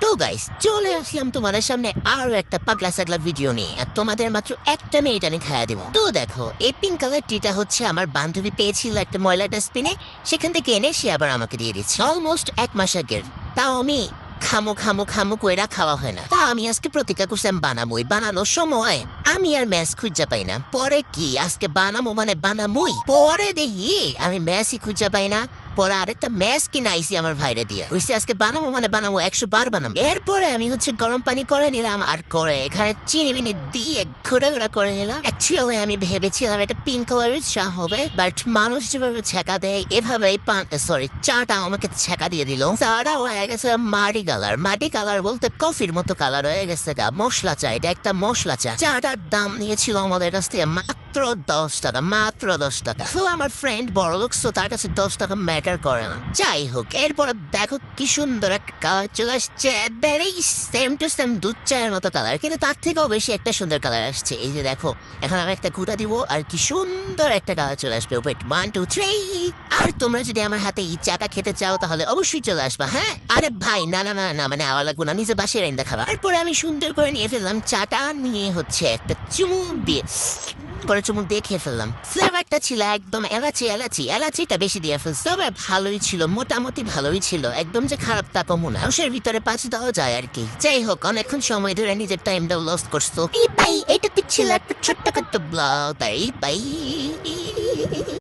তো গাইস, চলে আসলাম তোমাদের সামনে আরো একটা পাগলা সাগলা ভিডিও নিয়ে। আর তোমাদের মাত্র একটা মিনিট আমি খাইয়া দেবো। তো দেখো, এই পিঙ্ক কালার টিটা হচ্ছে আমার বান্ধবী পেয়েছিল একটা ময়লা ডাস্টবিনে, সেখান থেকে এনে সে আবার আমাকে দিয়ে দিচ্ছে অলমোস্ট 1 মাস আগের। তাও আমি খামো খামো খামো কইরা খাওয়া হয় না। তা আমি আজকে প্রতিজ্ঞা করছিলাম বানামোই। বানানোর সময় আমি আর ম্যাচ খুঁজা পাই না। পরে কি আজকে বানামো মানে বানামোই। পরে দেখি আমি ম্যাচই খুঁজা পাই না। পরে আরেকটা ম্যাচ কিনে আইসি আমার ভাইরে দিয়ে হইছে আজকে বানাবো মানে বানাবো 100 বার বানাবো। এরপরে আমি হচ্ছে গরম পানি করে নিলাম, আর করে এখানে চিনি মিনি দিয়ে ঘুরে ঘুরে করে নিলাম। অ্যাকচুয়ালি আমি ভেবেছিলাম এটা পিঙ্ক কালারের চা হবে, বাট মানুষ যেভাবে ছেঁকা দেয় এভাবেই চাটা আমাকে ছেঁকা দিয়ে দিল। চাটা হয়ে গেছে মাটি কালার বলতে কফির মতো কালার হয়ে গেছে। মশলা চা, এটা একটা মশলা চা। চাটার দাম নিয়েছিল আমাদের কাছ থেকে মাত্র 10 টাকা, মাত্র 10 টাকা। তো আমার ফ্রেন্ড বড় লোক, তো তার কাছে 10 টাকা ম্যাটার করে না। যাই হোক, এরপরে দেখো কি সুন্দর একটা কালার চলে আসছে, সেম টু সেম দুধ চায়ের মতো কালার, কিন্তু তার থেকেও বেশি একটা সুন্দর কালার আসছে। এই যে দেখো, এখন আমি একটা ঘুটা দিব আর কি সুন্দর একটা কালার চলে আসবে। ওয়েট 1 2 3। আর তোমরা যদি আমার হাতে এই চাটা খেতে চাও তাহলে অবশ্যই চলে আসবা। হ্যাঁ, আরে ভাই না না না না, মানে আওয়া লাগবো না, নিজে বাসে রাইন দেখাবা। এরপরে আমি সুন্দর করে নিয়ে ফেললাম চাটা, নিয়ে হচ্ছে একটা চুমুক দিয়ে করে চুমুক দিয়ে খেয়ে ফেললাম। ফ্লেভারটা ছিল একদম এলাচিটা বেশি দিয়ে ফেলছে, তবে ভালোই ছিল, মোটামুটি ভালোই ছিল, একদম যে খারাপ তা কমু না। ওষের ভিতরে 5 দেওয়া যায় আর কি। যাই হোক, অনেকক্ষণ সময় ধরে নিজের টাইমটা লস করছো। এই ভাই, এটা ছিল একটা ছোট্ট ব্লগ। Bye bye.